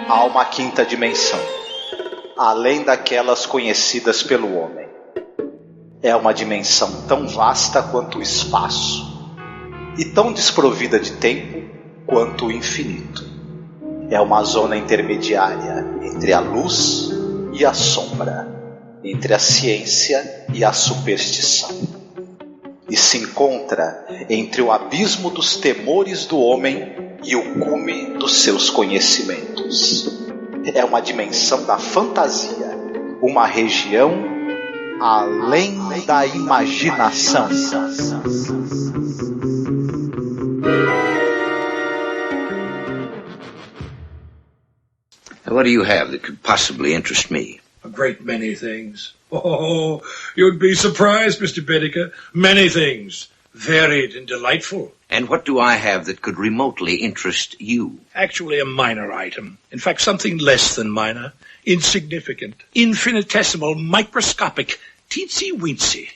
Há uma quinta dimensão, além daquelas conhecidas pelo homem. É uma dimensão tão vasta quanto o espaço, e tão desprovida de tempo quanto o infinito. É uma zona intermediária entre a luz e a sombra, entre a ciência e a superstição. E se encontra entre o abismo dos temores do homem e o cume dos seus conhecimentos. É uma dimensão da fantasia, uma região além da imaginação. What do you have that could possibly interest me? A great many things. Oh, you'd be surprised, Mr. Bedicker. Many things. Varied and delightful. And what do I have that could remotely interest you? Actually a minor item. In fact, something less than minor. Insignificant. Infinitesimal. Microscopic. Teensy-weensy.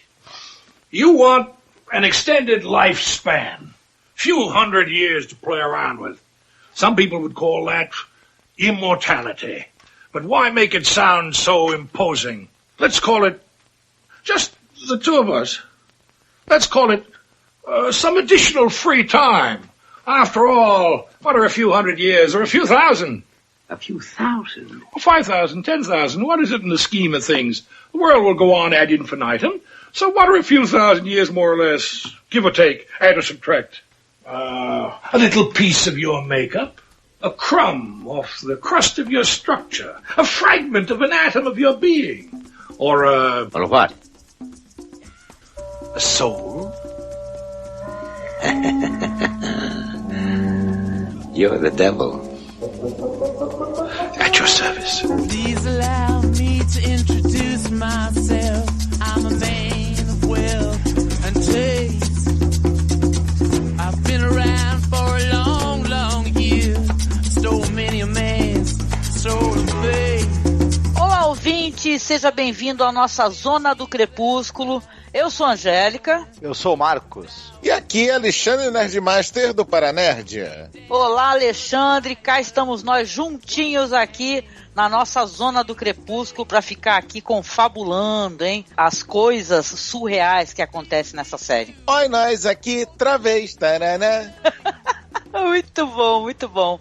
You want an extended lifespan. Few hundred years to play around with. Some people would call that immortality. But why make it sound so imposing? Let's call it, just the two of us, let's call it some additional free time. After all, what are a few hundred years or a few thousand? A few thousand? 5,000, 10,000, what is it in the scheme of things? The world will go on ad infinitum. So what are a few thousand years more or less, give or take, add or subtract? A little piece of your makeup. A crumb off the crust of your structure. A fragment of an atom of your being. Or Or what? A soul. You're the devil. At your service. Please allow me to introduce myself. I'm a man of wealth and taste. I've been around for a long, long year. Stole many a man's soul of faith. Olá, ouvinte, seja bem-vindo à nossa Zona do Crepúsculo. Eu sou a Angélica. Eu sou o Marcos. E aqui é Alexandre Nerdmaster do Paranerdia. Olá, Alexandre, cá estamos nós juntinhos aqui na nossa Zona do Crepúsculo para ficar aqui confabulando, hein? As coisas surreais que acontecem nessa série. Oi, nós aqui, travês, taranã. Muito bom, muito bom.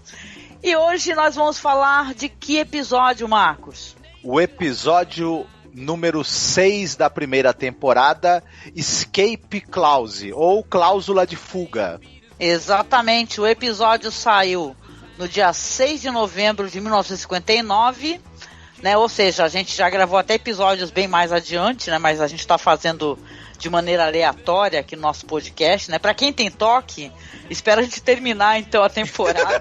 E hoje nós vamos falar de que episódio, Marcos? O episódio número 6 da primeira temporada, Escape Clause, ou Cláusula de Fuga. Exatamente, o episódio saiu no dia 6 de novembro de 1959, né? Ou seja, a gente já gravou até episódios bem mais adiante, né? Mas a gente está fazendo de maneira aleatória aqui no nosso podcast, né? Para quem tem toque, espera a gente terminar então a temporada.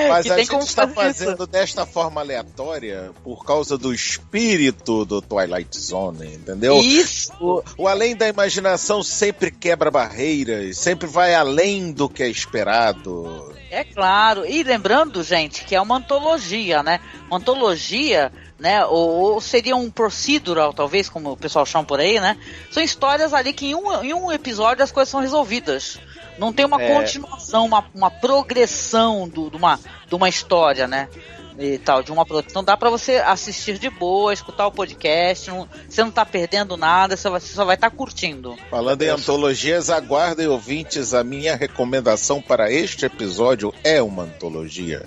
Mas a gente está fazendo desta forma aleatória por causa do espírito do Twilight Zone, entendeu? Isso! O além da imaginação sempre quebra barreiras, sempre vai além do que é esperado. É claro, e lembrando, gente, que é uma antologia, né? Uma antologia, né? Ou seria um procedural, talvez, como o pessoal chama por aí, né? São histórias ali que em um episódio as coisas são resolvidas. Não tem uma continuação, uma progressão de uma história, né? E tal, de uma produção. Dá pra você assistir de boa, escutar o podcast, você não tá perdendo nada, você só vai estar curtindo. Falando em antologias, aguardem, ouvintes, a minha recomendação para este episódio é uma antologia.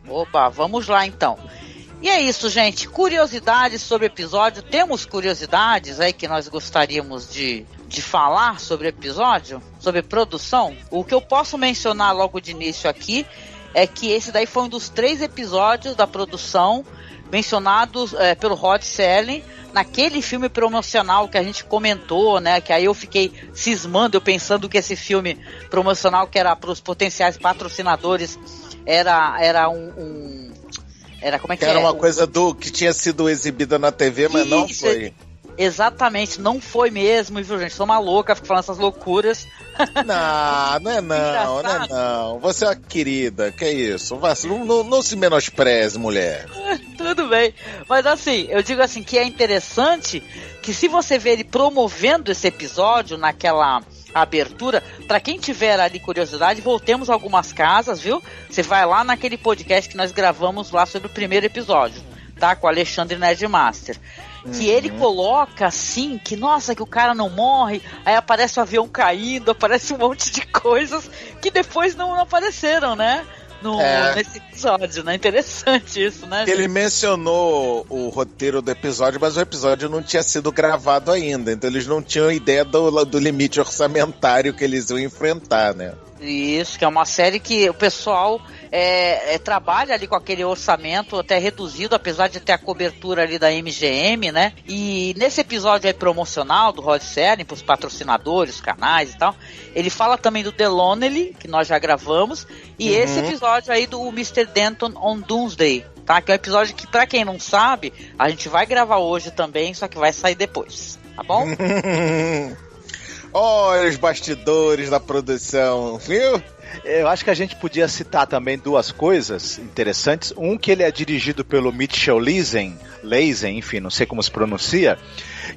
Opa, vamos lá então. E é isso, gente, curiosidades sobre o episódio, temos curiosidades aí que nós gostaríamos de falar sobre o episódio, sobre produção. O que eu posso mencionar logo de início aqui é que esse daí foi um dos 3 episódios da produção mencionados pelo Rod Serling naquele filme promocional que a gente comentou, né? Que aí eu fiquei cismando, eu pensando que esse filme promocional que era para os potenciais patrocinadores era como é que era uma coisa que tinha sido exibida na TV, mas não foi. Exatamente, não foi mesmo, viu, gente? Sou uma louca, fico falando essas loucuras. Não é não. Você é uma querida, que é isso? Não se menospreze, mulher. Tudo bem, mas assim, eu digo assim, que é interessante que se você ver ele promovendo esse episódio naquela a abertura. Pra quem tiver ali curiosidade, voltemos a algumas casas, viu? Você vai lá naquele podcast que nós gravamos lá sobre o primeiro episódio, tá? Com o Alexandre Nerdmaster. Que ele coloca assim, que nossa, que o cara não morre, aí aparece o avião caindo, aparece um monte de coisas que depois não apareceram, né? Nesse episódio, né? Interessante isso, né? Ele mencionou o roteiro do episódio, mas o episódio não tinha sido gravado ainda, então eles não tinham ideia do limite orçamentário que eles iam enfrentar, né? Isso, que é uma série que o pessoal trabalha ali com aquele orçamento até reduzido, apesar de ter a cobertura ali da MGM, né? E nesse episódio aí promocional do Rod Serling, pros patrocinadores, canais e tal, ele fala também do The Lonely, que nós já gravamos, e esse episódio aí do Mr. Denton on Doomsday, tá? Que é um episódio que, pra quem não sabe, a gente vai gravar hoje também, só que vai sair depois, tá bom? Olha os bastidores da produção, viu? Eu acho que a gente podia citar também duas coisas interessantes. Um, que ele é dirigido pelo Mitchell Leisen, enfim, não sei como se pronuncia,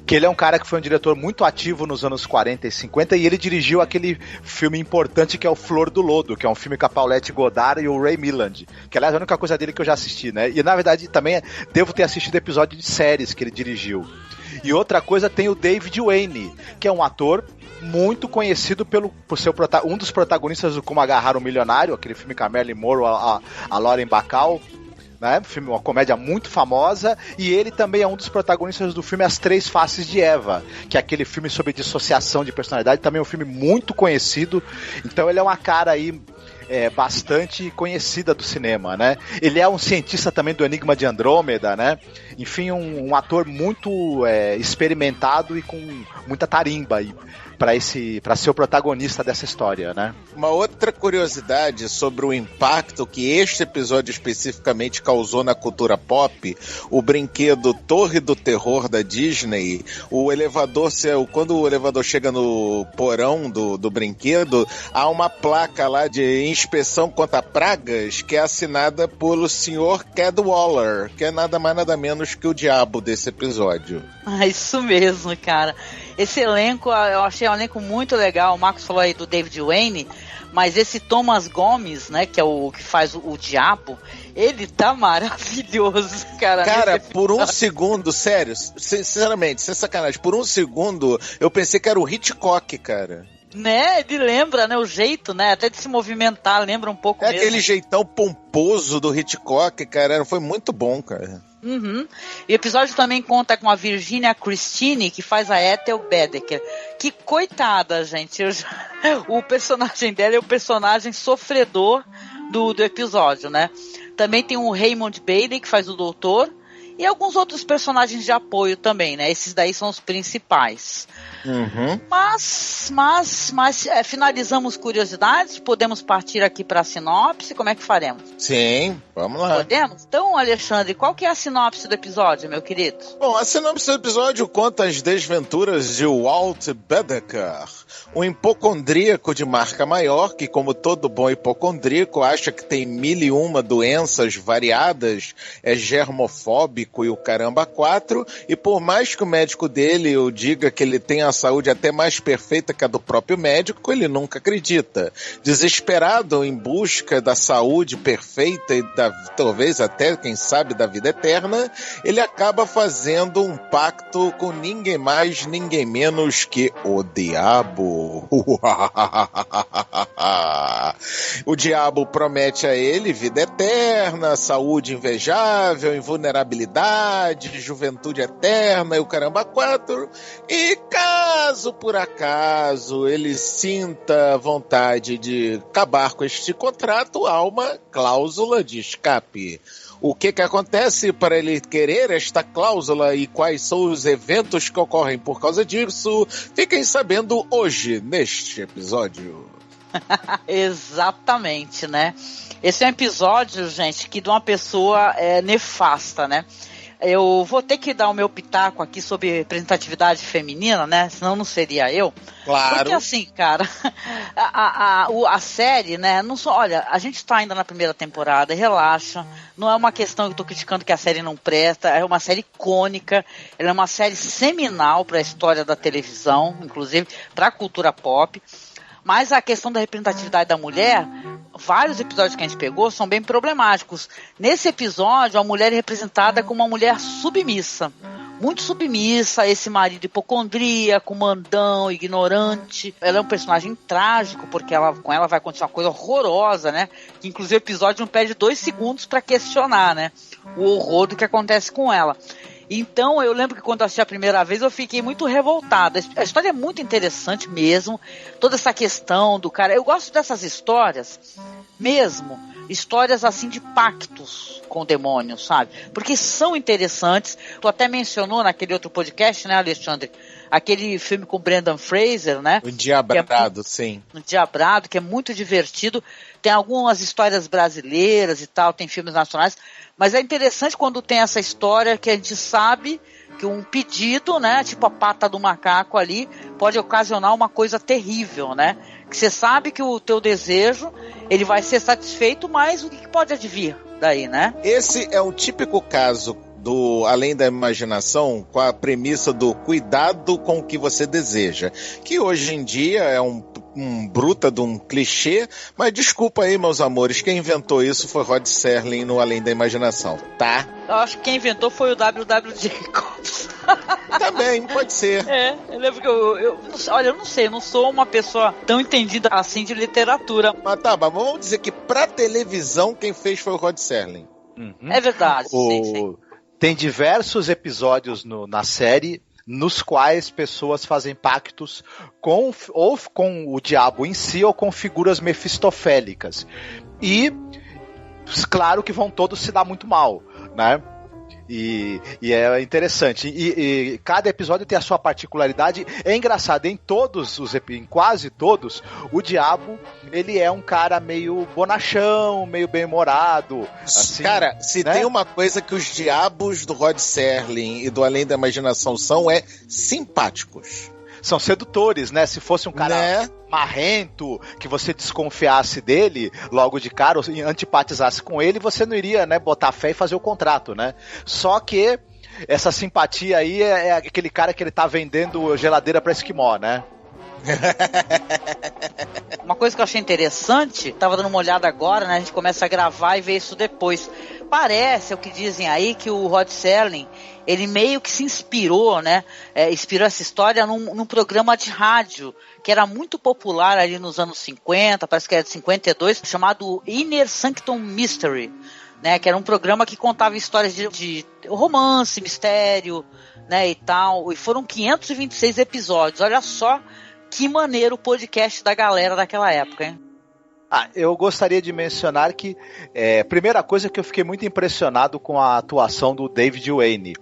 que ele é um cara que foi um diretor muito ativo nos anos 40 e 50, e ele dirigiu aquele filme importante que é o Flor do Lodo, que é um filme com a Paulette Goddard e o Ray Milland, que aliás é a única coisa dele que eu já assisti, né? E na verdade também devo ter assistido episódio de séries que ele dirigiu. E outra coisa, tem o David Wayne, que é um ator muito conhecido por ser um dos protagonistas do Como Agarrar um Milionário, aquele filme com a Marilyn Monroe, a Lauren Bacall, né? Uma comédia muito famosa, e ele também é um dos protagonistas do filme As Três Faces de Eva, que é aquele filme sobre dissociação de personalidade, também é um filme muito conhecido. Então ele é uma cara aí bastante conhecida do cinema, né? Ele é um cientista também do Enigma de Andrômeda, né? Enfim, um ator muito experimentado e com muita tarimba para ser o protagonista dessa história, né? Uma outra curiosidade sobre o impacto que este episódio especificamente causou na cultura pop, o brinquedo Torre do Terror da Disney, quando o elevador chega no porão do brinquedo, há uma placa lá de inspeção contra pragas que é assinada pelo Sr. Cadwallader, que é nada mais nada menos que o diabo desse episódio. Isso mesmo, cara. Esse elenco, eu achei um elenco muito legal. O Marcos falou aí do David Wayne, mas esse Thomas Gomes, né, que é o que faz o diabo, ele tá maravilhoso, cara. Cara, por um segundo, sério, sinceramente, sem sacanagem, por um segundo eu pensei que era o Hitchcock, cara. Né, ele lembra, né, o jeito, né, até de se movimentar, lembra um pouco mesmo. Aquele jeitão pomposo do Hitchcock, cara, foi muito bom, cara. Uhum. E o episódio também conta com a Virginia Christine, que faz a Ethel Bedecker. Que coitada, gente. O personagem dela é o personagem sofredor do episódio, né? Também tem o Raymond Bailey, que faz o doutor. E alguns outros personagens de apoio também, né? Esses daí são os principais. Uhum. Mas finalizamos curiosidades. Podemos partir aqui para a sinopse. Como é que faremos? Sim, vamos lá. Podemos? Então, Alexandre, qual que é a sinopse do episódio, meu querido? Bom, a sinopse do episódio conta as desventuras de Walt Bedecker, um hipocondríaco de marca maior que, como todo bom hipocondríaco, acha que tem 1001 doenças variadas, é germofóbico e o caramba 4, e por mais que o médico dele o diga que ele tem a saúde até mais perfeita que a do próprio médico, ele nunca acredita. Desesperado em busca da saúde perfeita e talvez até, quem sabe, da vida eterna, ele acaba fazendo um pacto com ninguém mais, ninguém menos que o diabo. O diabo promete a ele vida eterna, saúde invejável, invulnerabilidade, juventude eterna e o caramba 4. E caso por acaso ele sinta vontade de acabar com este contrato, há uma cláusula de escape. O que acontece para ele querer esta cláusula e quais são os eventos que ocorrem por causa disso? Fiquem sabendo hoje, neste episódio. Exatamente, né? Esse é um episódio, gente, que de uma pessoa nefasta, né? Eu vou ter que dar o meu pitaco aqui sobre representatividade feminina, né? Senão não seria eu. Claro. Porque assim, cara, a série, né? Não só, olha, a gente tá ainda na primeira temporada, relaxa. Não é uma questão que eu tô criticando que a série não presta. É uma série icônica. Ela é uma série seminal para a história da televisão, inclusive para a cultura pop. Mas a questão da representatividade da mulher, vários episódios que a gente pegou são bem problemáticos. Nesse episódio, a mulher é representada como uma mulher submissa. Muito submissa a esse marido hipocondríaco, mandão, ignorante. Ela é um personagem trágico, porque com ela vai acontecer uma coisa horrorosa, né? Que inclusive o episódio não perde 2 segundos para questionar, né? O horror do que acontece com ela. Então, eu lembro que quando eu assisti a primeira vez, eu fiquei muito revoltada. A história é muito interessante mesmo. Toda essa questão do cara... Eu gosto dessas histórias mesmo. Histórias, assim, de pactos com o demônio, sabe? Porque são interessantes. Tu até mencionou naquele outro podcast, né, Alexandre? Aquele filme com Brendan Fraser, né? O Diabrado, sim. O Diabrado, que é muito divertido. Tem algumas histórias brasileiras e tal, tem filmes nacionais. Mas é interessante quando tem essa história que a gente sabe que um pedido, né, tipo a pata do macaco ali, pode ocasionar uma coisa terrível, né? Que você sabe que o teu desejo, ele vai ser satisfeito, mas o que pode advir daí, né? Esse é um típico caso do Além da Imaginação, com a premissa do cuidado com o que você deseja, que hoje em dia é um bruta de um clichê, mas desculpa aí, meus amores, quem inventou isso foi Rod Serling no Além da Imaginação, tá? Eu acho que quem inventou foi o W.W. Jacobs. Também, pode ser. Eu lembro que olha, eu não sei, eu não sou uma pessoa tão entendida assim de literatura. Mas tá, mas vamos dizer que pra televisão quem fez foi o Rod Serling. É verdade, sim. Tem diversos episódios na série nos quais pessoas fazem pactos ou com o diabo em si ou com figuras mefistofélicas. E, claro que vão todos se dar muito mal, né? E é interessante. E cada episódio tem a sua particularidade. É engraçado, em quase todos, o diabo, ele é um cara meio bonachão, meio bem-humorado. Assim, cara, se né? tem uma coisa que os diabos do Rod Serling e do Além da Imaginação são, é simpáticos. São sedutores, né? Se fosse um cara, né, marrento, que você desconfiasse dele logo de cara, ou antipatizasse com ele, você não iria, né, botar fé e fazer o contrato, né? Só que essa simpatia aí é aquele cara que ele tá vendendo geladeira pra esquimó, né? Uma coisa que eu achei interessante, tava dando uma olhada agora, né? A gente começa a gravar e ver isso depois. Parece, é o que dizem aí, que o Rod Serling, ele meio que se inspirou, né? Inspirou essa história num programa de rádio que era muito popular ali nos anos 50, parece que era de 52, chamado Inner Sanctum Mystery, né? Que era um programa que contava histórias de romance, mistério, né? E tal. E foram 526 episódios. Olha só que maneiro o podcast da galera daquela época, hein? Eu gostaria de mencionar que, primeira coisa que eu fiquei muito impressionado com a atuação do David Wayne.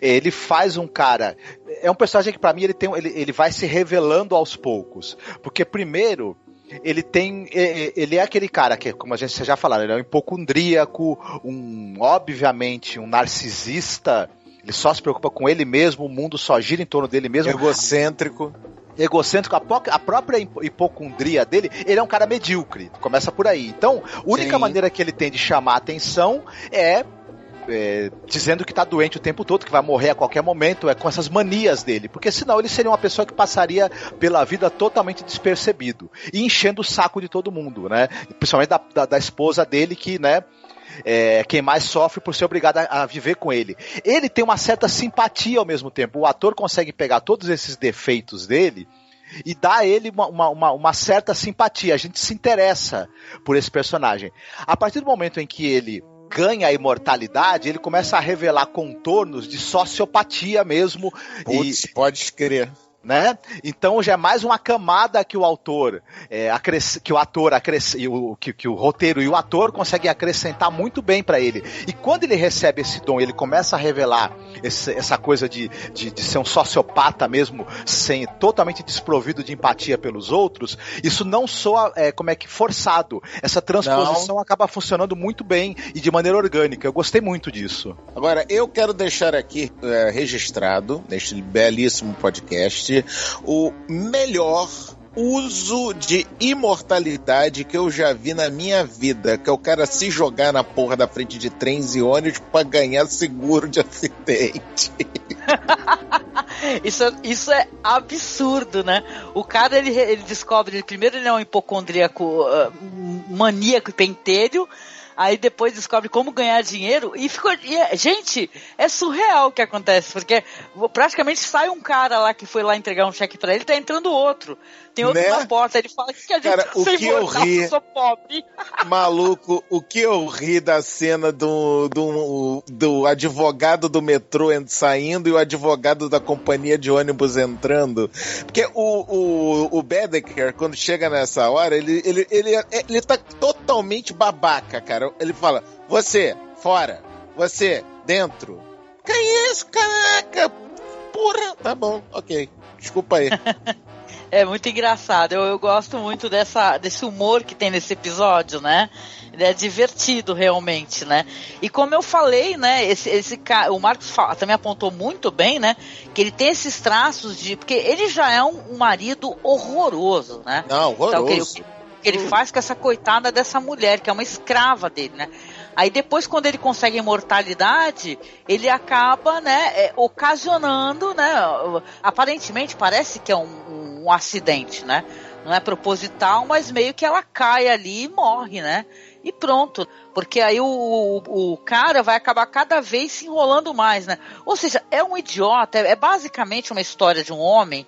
Ele faz um cara... É um personagem que, pra mim, ele vai se revelando aos poucos. Porque, primeiro, ele é aquele cara que, como a gente já falou, ele é um hipocondríaco, obviamente, um narcisista. Ele só se preocupa com ele mesmo, o mundo só gira em torno dele mesmo. Egocêntrico, a própria hipocondria dele, ele é um cara medíocre, começa por aí. Então, a única maneira que ele tem de chamar a atenção é dizendo que tá doente o tempo todo, que vai morrer a qualquer momento, com essas manias dele, porque senão ele seria uma pessoa que passaria pela vida totalmente despercebido, e enchendo o saco de todo mundo, né? Principalmente da esposa dele, que, né, quem mais sofre por ser obrigado a viver com ele. Ele tem uma certa simpatia ao mesmo tempo. O ator consegue pegar todos esses defeitos dele e dar a ele uma certa simpatia. A gente se interessa por esse personagem. A partir do momento em que ele ganha a imortalidade, ele começa a revelar contornos de sociopatia mesmo. Putz, pode crer. né? Então já é mais uma camada que o autor, que o roteiro e o ator conseguem acrescentar muito bem para ele. E quando ele recebe esse dom, ele começa a revelar essa coisa de ser um sociopata mesmo, totalmente desprovido de empatia pelos outros, isso não soa forçado. Essa transposição acaba funcionando muito bem e de maneira orgânica. Eu gostei muito disso. Agora, eu quero deixar aqui registrado, neste belíssimo podcast, o melhor uso de imortalidade que eu já vi na minha vida, que é o cara se jogar na porra da frente de trens e ônibus pra ganhar seguro de acidente. Isso é absurdo, né? O cara, ele descobre, primeiro ele é um hipocondríaco maníaco e pentelho, aí depois descobre como ganhar dinheiro gente, é surreal o que acontece, porque praticamente sai um cara lá que foi lá entregar um cheque pra ele, tá entrando outro. Tem outro na porta, ele fala que a gente cara, o que eu ri, eu sou pobre. Maluco, o que eu ri da cena do advogado do metrô saindo e o advogado da companhia de ônibus entrando. Porque o Bedecker, quando chega nessa hora, ele tá totalmente babaca, cara. Ele fala, você, fora. Você, dentro. Que isso, caraca? Porra, tá bom, ok. Desculpa aí. É muito engraçado, eu gosto muito desse humor que tem nesse episódio, né? Ele é divertido realmente, né? E como eu falei, né? Esse cara, o Marcos também apontou muito bem, né? Que ele tem esses traços porque ele já é um marido horroroso, né? Não, horroroso. Então, que ele faz com essa coitada dessa mulher, que é uma escrava dele, né? Aí depois, quando ele consegue a imortalidade, ele acaba, né, ocasionando, né? Aparentemente parece que é um acidente, né? Não é proposital, mas meio que ela cai ali e morre, né? E pronto, porque aí o cara vai acabar cada vez se enrolando mais, né? Ou seja, é um idiota, é basicamente uma história de um homem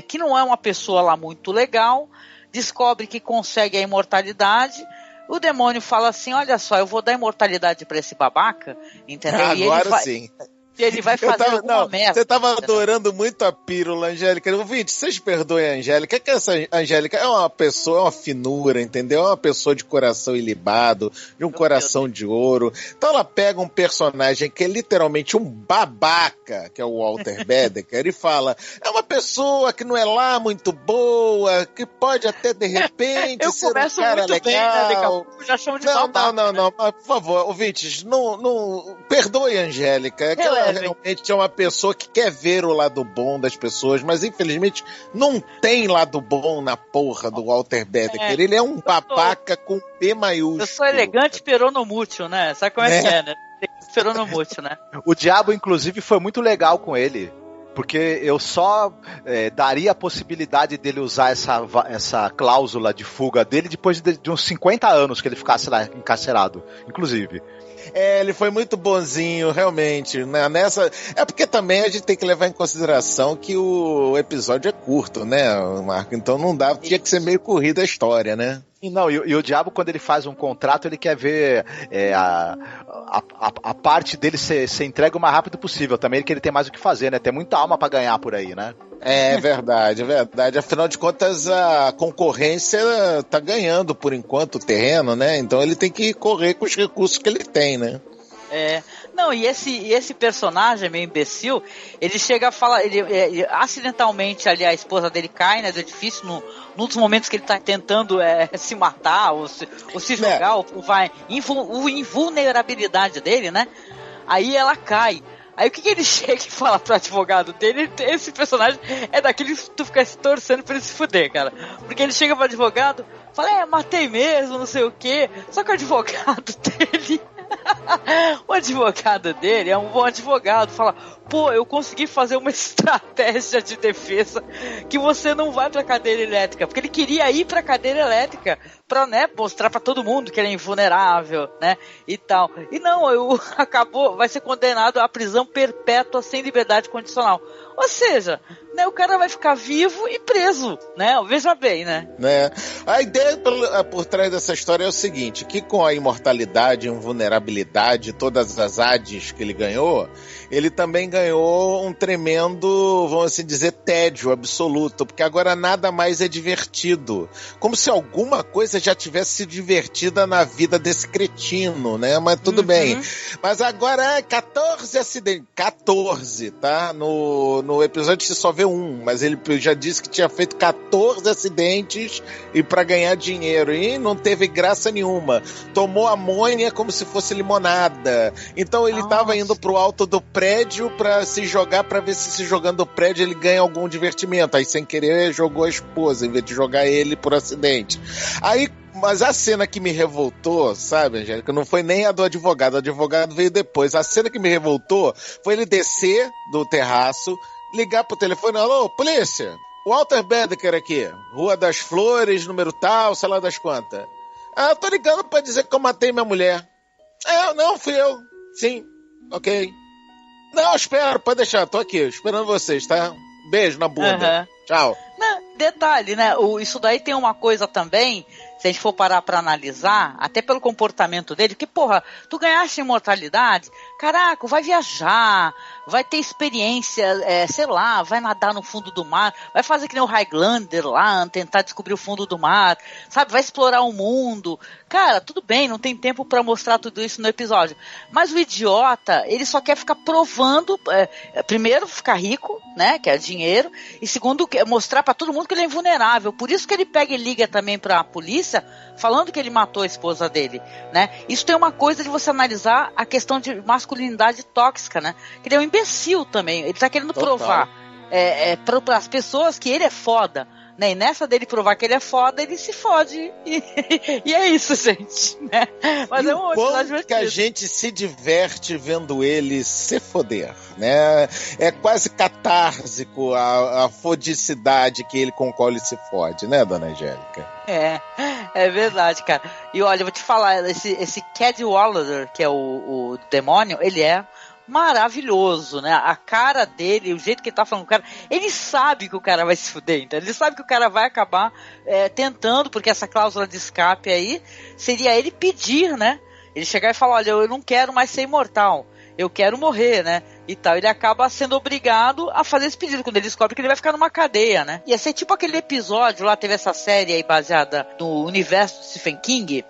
que não é uma pessoa lá muito legal, descobre que consegue a imortalidade. O demônio fala assim, olha só, eu vou dar imortalidade pra esse babaca, entendeu? Agora sim. E ele vai fazer alguma merda. Você tava adorando muito a pílula, Angélica. Ouvinte, vocês perdoem a Angélica. Que essa Angélica é uma pessoa, é uma finura, entendeu? É uma pessoa de coração ilibado, de um coração de ouro. Então ela pega um personagem que é literalmente um babaca, que é o Walter Bedecker, e fala, é uma pessoa que não é lá muito boa, que pode até de repente ser um cara legal. Bem, né? Já chamo de babaca. Não. Por favor, ouvintes, não perdoe a Angélica. É que ela realmente é uma pessoa que quer ver o lado bom das pessoas, mas infelizmente não tem lado bom na porra do Walter Bedecker. Ele é um babaca com P maiúsculo. Eu sou elegante peronomútil, né? Sabe como é que é, né? Peronomútil, né? O Diabo, inclusive, foi muito legal com ele. Porque eu só daria a possibilidade dele usar essa cláusula de fuga dele depois de uns 50 anos que ele ficasse lá encarcerado, inclusive. Ele foi muito bonzinho, realmente, né? É porque também a gente tem que levar em consideração que o episódio é curto, né, Marco? Então não dá, tinha que ser meio corrida a história, né? Não, e o Diabo, quando ele faz um contrato, ele quer ver a parte dele ser entregue o mais rápido possível. Também que ele tem mais o que fazer, né? Tem muita alma pra ganhar por aí, né? É verdade. Afinal de contas, a concorrência tá ganhando, por enquanto, o terreno, né? Então ele tem que correr com os recursos que ele tem, né? Não, e esse personagem meio imbecil, ele chega a falar, ele acidentalmente ali a esposa dele cai, né, do edifício, num dos momentos que ele tá tentando se matar ou se jogar, ou vai invulnerabilidade dele, né? Aí ela cai. Aí o que ele chega e fala pro advogado dele? Esse personagem é daquele que tu fica se torcendo pra ele se fuder, cara. Porque ele chega pro advogado, fala, matei mesmo, não sei o quê. Só que o advogado dele... O advogado dele é um bom advogado, fala, pô, eu consegui fazer uma estratégia de defesa que você não vai pra cadeira elétrica, porque ele queria ir pra cadeira elétrica pra, né, mostrar pra todo mundo que ele é invulnerável, né, e tal. E não, vai ser condenado à prisão perpétua sem liberdade condicional. Ou seja, né, o cara vai ficar vivo e preso, né? Veja bem, né? A ideia por trás dessa história é o seguinte, que com a imortalidade e invulnerabilidade habilidade, todas as ADs que ele ganhou, ele também ganhou um tremendo, vamos assim dizer, tédio absoluto, porque agora nada mais é divertido. Como se alguma coisa já tivesse sido divertida na vida desse cretino, né? Mas tudo bem. Mas agora 14 acidentes. 14, tá? No episódio você só vê um, mas ele já disse que tinha feito 14 acidentes e para ganhar dinheiro. E não teve graça nenhuma. Tomou amônia como se fosse limonada. Então ele estava indo pro alto do prédio para se jogar, para ver se jogando o prédio ele ganha algum divertimento. Aí sem querer jogou a esposa em vez de jogar ele por acidente. Aí, mas a cena que me revoltou, sabe, Angélica, não foi nem a do advogado. O advogado veio depois. A cena que me revoltou foi ele descer do terraço, ligar pro telefone: alô, polícia, Walter Bedecker aqui, Rua das Flores, número tal, sei lá das quantas. Ah, eu tô ligando pra dizer que eu matei minha mulher. Não, fui eu. Sim, ok. Não, espera, pode deixar, tô aqui, esperando vocês, tá? Beijo na bunda. Tchau. Não, detalhe, né? Isso daí tem uma coisa também, se a gente for parar pra analisar, até pelo comportamento dele, que, porra, tu ganhaste imortalidade, caraca, vai viajar, vai ter experiência, sei lá, vai nadar no fundo do mar, vai fazer que nem o Highlander lá, tentar descobrir o fundo do mar, sabe, vai explorar o mundo. Cara, tudo bem, não tem tempo pra mostrar tudo isso no episódio, mas o idiota, ele só quer ficar provando, primeiro, ficar rico, né, que é dinheiro, e segundo, mostrar pra todo mundo que ele é invulnerável. Por isso que ele pega e liga também pra polícia, falando que ele matou a esposa dele, né? Isso tem uma coisa de você analisar a questão de masculinidade tóxica, né? Que ele é um imbecil também. Ele tá querendo provar para as pessoas que ele é foda, né? E nessa dele provar que ele é foda, ele se fode. E é isso, gente, né? Mas e é um bom que a gente se diverte vendo ele se foder, né? É quase catársico a fodicidade que ele com qual ele se fode, né, dona Angélica? É verdade, cara. E olha, eu vou te falar, esse Cadwallader, que é o demônio, ele é maravilhoso, né? A cara dele, o jeito que ele tá falando com o cara, ele sabe que o cara vai se fuder, então ele sabe que o cara vai acabar tentando, porque essa cláusula de escape aí seria ele pedir, né? Ele chegar e falar: olha, eu não quero mais ser imortal, eu quero morrer, né? E tal, ele acaba sendo obrigado a fazer esse pedido, quando ele descobre que ele vai ficar numa cadeia, né? Ia ser tipo aquele episódio lá, teve essa série aí baseada no universo de Stephen King,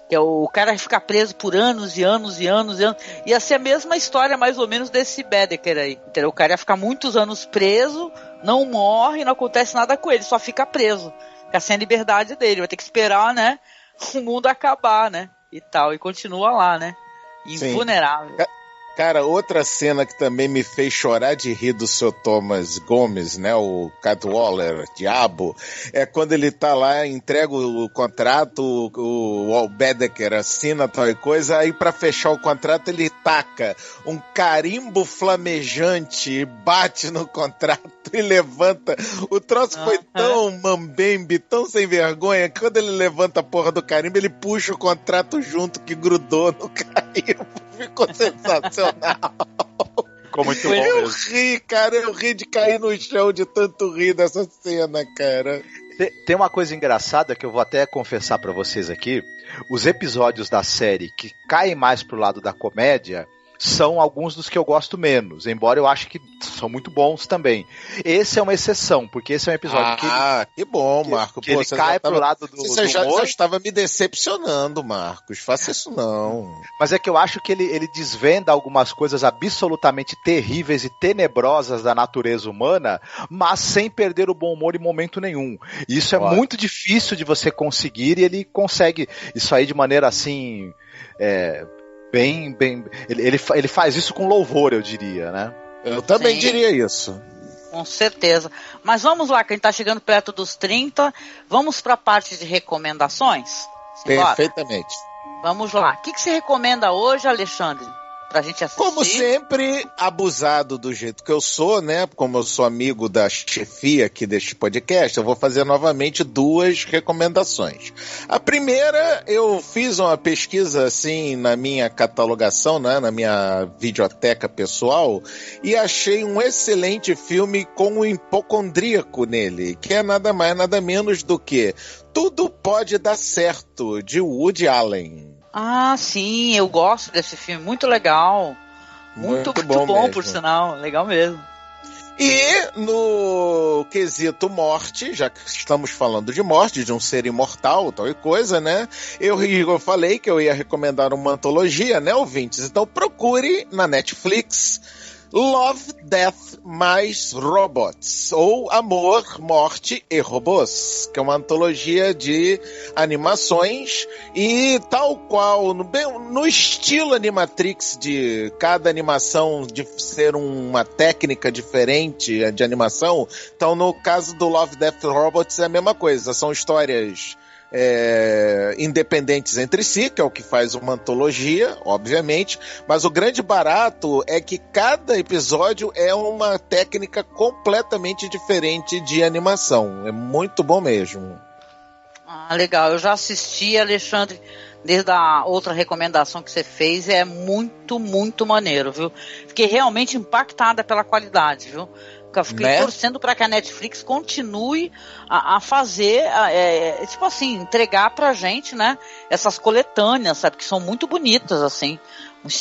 que é o cara ficar preso por anos e anos e anos e anos. Ia ser a mesma história, mais ou menos, desse Bedecker aí. Entendeu? O cara ia ficar muitos anos preso, não morre, não acontece nada com ele, só fica preso. Fica sem a liberdade dele. Vai ter que esperar, né, o mundo acabar, né? E tal. E continua lá, né? Invulnerável. Sim. Cara, outra cena que também me fez chorar de rir do seu Thomas Gomes, né, o Cadwallader, diabo, é quando ele tá lá, entrega o contrato, o Bedecker assina tal e coisa, aí pra fechar o contrato ele taca um carimbo flamejante e bate no contrato e levanta. O troço foi tão mambembe, tão sem vergonha, que quando ele levanta a porra do carimbo, ele puxa o contrato junto que grudou no carimbo. Ficou sensacional. Ficou muito bom Eu mesmo. ri, cara, eu ri de cair no chão de tanto rir dessa cena, cara. Tem uma coisa engraçada que eu vou até confessar pra vocês aqui. Os episódios da série que caem mais pro lado da comédia são alguns dos que eu gosto menos, embora eu ache que são muito bons também. Esse é uma exceção, porque esse é um episódio que bom, Marco. Que ele cai pro lado do Você já humor. estava me decepcionando, Marcos. Faça isso não. Mas é que eu acho que ele desvenda algumas coisas absolutamente terríveis e tenebrosas da natureza humana, mas sem perder o bom humor em momento nenhum. E isso é muito difícil de você conseguir, e ele consegue isso aí de maneira assim... bem, ele faz isso com louvor, eu diria, né? Eu também diria isso. Com certeza. Mas vamos lá, que a gente tá chegando perto dos 30. Vamos pra parte de recomendações? Simbora? Perfeitamente. Vamos lá. O que você recomenda hoje, Alexandre? Pra gente assistir? Como sempre, abusado do jeito que eu sou, né? Como eu sou amigo da chefia aqui deste podcast, eu vou fazer novamente 2 recomendações. A primeira, eu fiz uma pesquisa assim na minha catalogação, né? Na minha videoteca pessoal, e achei um excelente filme com um hipocondríaco nele, que é nada mais, nada menos do que Tudo Pode Dar Certo, de Woody Allen. Ah, sim, eu gosto desse filme, muito legal. Muito bom mesmo. Por sinal, legal mesmo. E no quesito morte, já que estamos falando de morte, de um ser imortal, tal e coisa, né? Eu falei que eu ia recomendar uma antologia, né, ouvintes? Então procure na Netflix Love, Death mais Robots, ou Amor, Morte e Robôs, que é uma antologia de animações e tal qual, no estilo Animatrix, de cada animação de ser uma técnica diferente de animação. Então, no caso do Love, Death Robots é a mesma coisa, são histórias independentes entre si, que é o que faz uma antologia, obviamente, mas o grande barato é que cada episódio é uma técnica completamente diferente de animação. É muito bom mesmo. Ah, legal. Eu já assisti, Alexandre, desde a outra recomendação que você fez, é muito, muito maneiro, viu? Fiquei realmente impactada pela qualidade, viu? Eu fiquei torcendo para que a Netflix continue a fazer, tipo assim, entregar pra gente, né, essas coletâneas, sabe, que são muito bonitas, assim,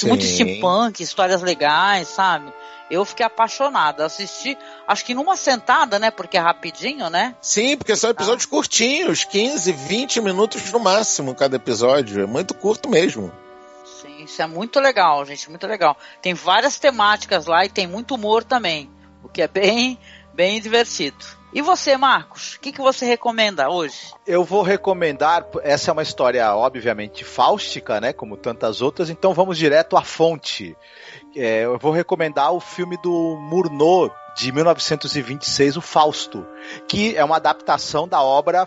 muito steampunk, histórias legais, sabe? Eu fiquei apaixonada, assisti, acho que numa sentada, né, porque é rapidinho, né? Sim, porque são episódios curtinhos, 15, 20 minutos no máximo cada episódio, é muito curto mesmo. Sim, isso é muito legal, gente, muito legal. Tem várias temáticas lá e tem muito humor também. O que é bem, bem divertido. E você, Marcos? O que você recomenda hoje? Eu vou recomendar, essa é uma história obviamente fáustica, né, como tantas outras, então vamos direto à fonte. Eu vou recomendar o filme do Murnau, de 1926, o Fausto, que é uma adaptação da obra,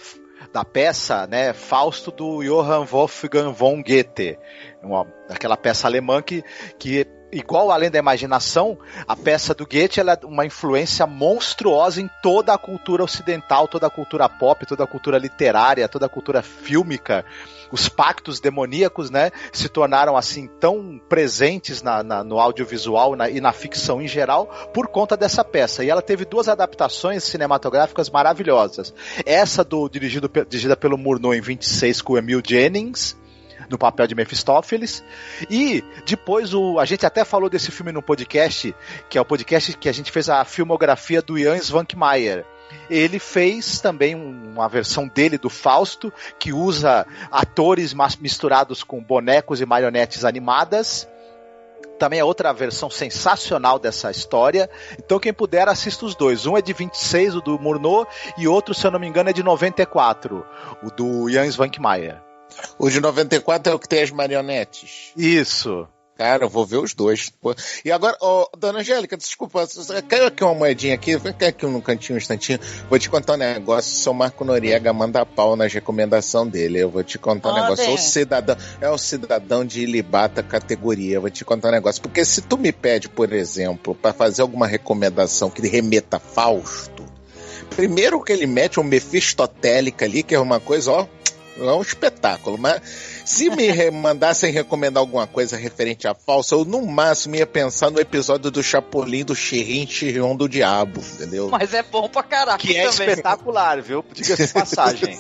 da peça, né, Fausto, do Johann Wolfgang von Goethe, aquela peça alemã que igual Além da Imaginação, a peça do Goethe ela é uma influência monstruosa em toda a cultura ocidental, toda a cultura pop, toda a cultura literária, toda a cultura fílmica. Os pactos demoníacos, né, se tornaram assim tão presentes no audiovisual e na ficção em geral por conta dessa peça. E ela teve 2 adaptações cinematográficas maravilhosas. Essa dirigida pelo Murnau em 26 com o Emil Jennings, no papel de Mephistófeles, e depois a gente até falou desse filme no podcast, que é o podcast que a gente fez a filmografia do Jan Svankmajer. Ele fez também uma versão dele do Fausto, que usa atores misturados com bonecos e marionetes animadas. Também é outra versão sensacional dessa história. Então quem puder assista os 2. Um é de 26, o do Murnau, e outro, se eu não me engano, é de 94, o do Jan Svankmajer. O de 94 é o que tem as marionetes? Isso. Cara, eu vou ver os 2. E agora, dona Angélica, desculpa, caiu aqui uma moedinha aqui, cai aqui no cantinho um instantinho. Vou te contar um negócio, o seu Marco Noriega manda pau na recomendação dele. Eu vou te contar um negócio. É um cidadão de ilibata categoria. Eu vou te contar um negócio. Porque se tu me pede, por exemplo, para fazer alguma recomendação que remeta a Fausto, primeiro que ele mete um Mefistotélica ali, que é uma coisa, é um espetáculo, mas se me mandassem recomendar alguma coisa referente a Fausto, eu no máximo ia pensar no episódio do Chapolin do Chirrin do Diabo, entendeu? Mas é bom pra caraca que é também. Espetacular, viu? Diga-se de passagem.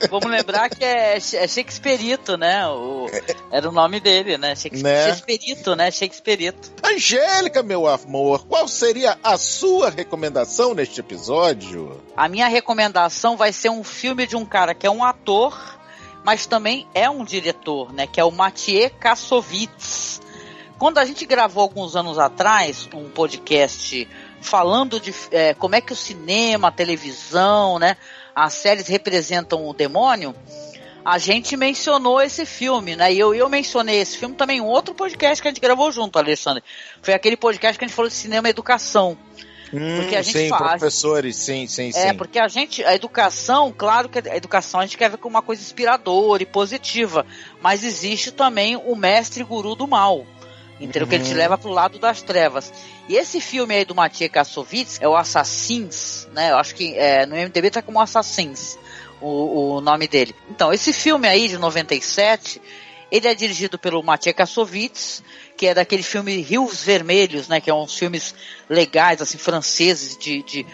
Vamos lembrar que é Shakespearito, né? Era o nome dele, né? Shakespearito, né? Shakespearito. Angélica, meu amor, qual seria a sua recomendação neste episódio? A minha recomendação vai ser um filme de um cara que é um ator, mas também é um diretor, né, que é o Maciej Kassovitz. Quando a gente gravou alguns anos atrás um podcast falando de como é que o cinema, a televisão, né, as séries representam o demônio, a gente mencionou esse filme, né, e eu mencionei esse filme também em um outro podcast que a gente gravou junto, Alexandre. Foi aquele podcast que a gente falou de cinema e educação. Porque a gente sim, professores, sim. Porque a educação, claro que a educação a gente quer ver como uma coisa inspiradora e positiva, mas existe também o mestre guru do mal, entendeu? Que ele te leva pro lado das trevas. E esse filme aí do Maciej Kassovitz é o Assassins, né? Eu acho que no MDB tá como Assassins o nome dele. Então, esse filme aí de 97, ele é dirigido pelo Maciej Kassovitz, que é daquele filme Rios Vermelhos, né, que é uns filmes legais, assim, franceses, de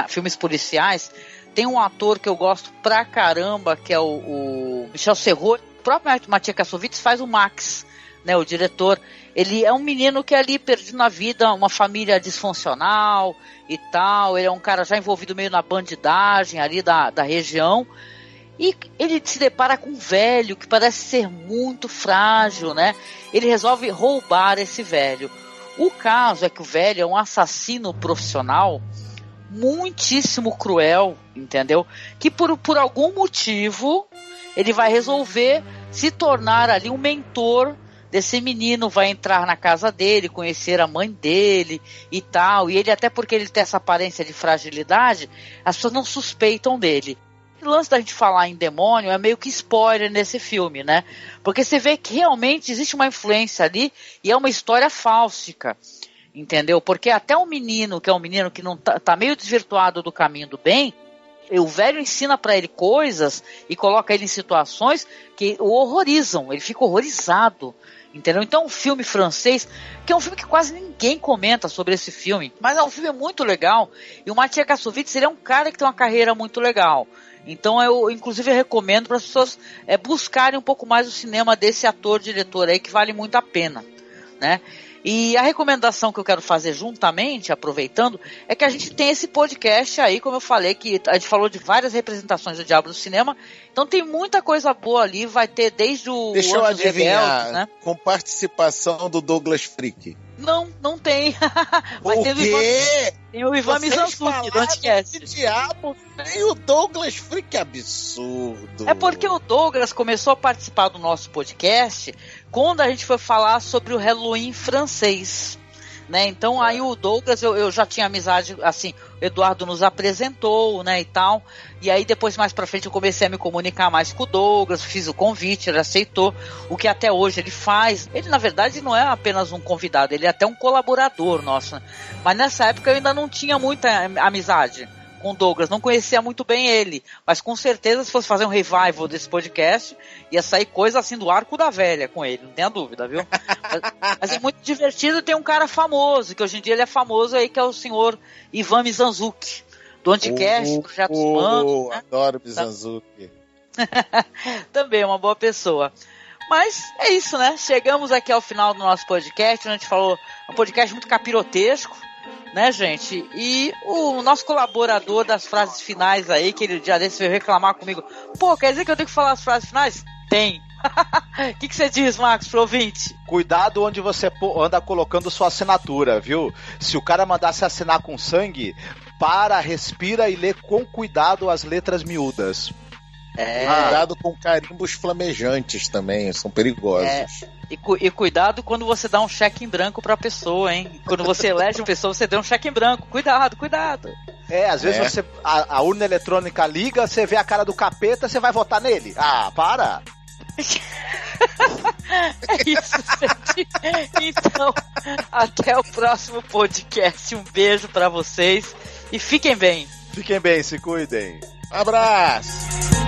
filmes policiais. Tem um ator que eu gosto pra caramba, que é o Michel Serrault. próprio Mattia Kassovitz faz o Max, né, o diretor. Ele é um menino que é ali perdido na vida, uma família disfuncional e tal. Ele é um cara já envolvido meio na bandidagem ali da região. E ele se depara com um velho que parece ser muito frágil, né? Ele resolve roubar esse velho. O caso é que o velho é um assassino profissional muitíssimo cruel, entendeu? Que por algum motivo ele vai resolver se tornar ali um mentor desse menino, vai entrar na casa dele, conhecer a mãe dele e tal. E ele, até porque ele tem essa aparência de fragilidade, as pessoas não suspeitam dele. O lance da gente falar em demônio é meio que spoiler nesse filme, né? Porque você vê que realmente existe uma influência ali e é uma história fáustica, entendeu? Porque até um menino, que é um menino que não tá meio desvirtuado do caminho do bem, o velho ensina pra ele coisas e coloca ele em situações que o horrorizam, ele fica horrorizado, entendeu? Então um filme francês, que é um filme que quase ninguém comenta sobre esse filme, mas é um filme muito legal, e o Mattia Kassovitz, ele é um cara que tem uma carreira muito legal. Então eu, inclusive, recomendo para as pessoas buscarem um pouco mais o cinema desse ator-diretor aí, que vale muito a pena, né? E a recomendação que eu quero fazer juntamente, aproveitando, é que a gente tem esse podcast aí, como eu falei, que a gente falou de várias representações do Diabo do Cinema, então tem muita coisa boa ali, vai ter desde o Deixa eu adivinhar, Rebeldes, né? Com participação do Douglas Freak. Não tem. Vai O ter quê? Tem o Ivan Mizanzuki do Anticast. Que diabo? Nem o Douglas Freak, que absurdo. É porque o Douglas começou a participar do nosso podcast quando a gente foi falar sobre o Halloween francês, né? Então aí o Douglas, eu já tinha amizade, assim, o Eduardo nos apresentou, né, e tal, e aí depois mais pra frente eu comecei a me comunicar mais com o Douglas, fiz o convite, ele aceitou, o que até hoje ele faz. Ele na verdade não é apenas um convidado, ele é até um colaborador nosso, né? Mas nessa época eu ainda não tinha muita amizade com o Douglas, não conhecia muito bem ele, mas com certeza se fosse fazer um revival desse podcast, ia sair coisa assim do arco da velha com ele, não tenha dúvida, viu? mas é muito divertido, tem um cara famoso, que hoje em dia ele é famoso aí, que é o senhor Ivan Mizanzuki, do Anticast, Projetos Humanos, né? Adoro Mizanzuki. Também é uma boa pessoa. Mas é isso, né? Chegamos aqui ao final do nosso podcast, a gente falou, um podcast muito capirotesco, né, gente? E o nosso colaborador das frases finais aí, que ele já desse veio reclamar comigo. Pô, quer dizer que eu tenho que falar as frases finais? Tem. O que você diz, Marcos, pro ouvinte? Cuidado onde você anda colocando sua assinatura, viu? Se o cara mandasse assinar com sangue, respira e lê com cuidado as letras miúdas. Cuidado com carimbos flamejantes também, são perigosos. E cuidado quando você dá um cheque em branco pra pessoa, hein? Quando você elege uma pessoa, você dá um cheque em branco. Cuidado. Às vezes a urna eletrônica liga, você vê a cara do capeta, você vai votar nele. Ah, para! É isso, gente. Então, até o próximo podcast. Um beijo pra vocês e fiquem bem. Fiquem bem, se cuidem. Abraço!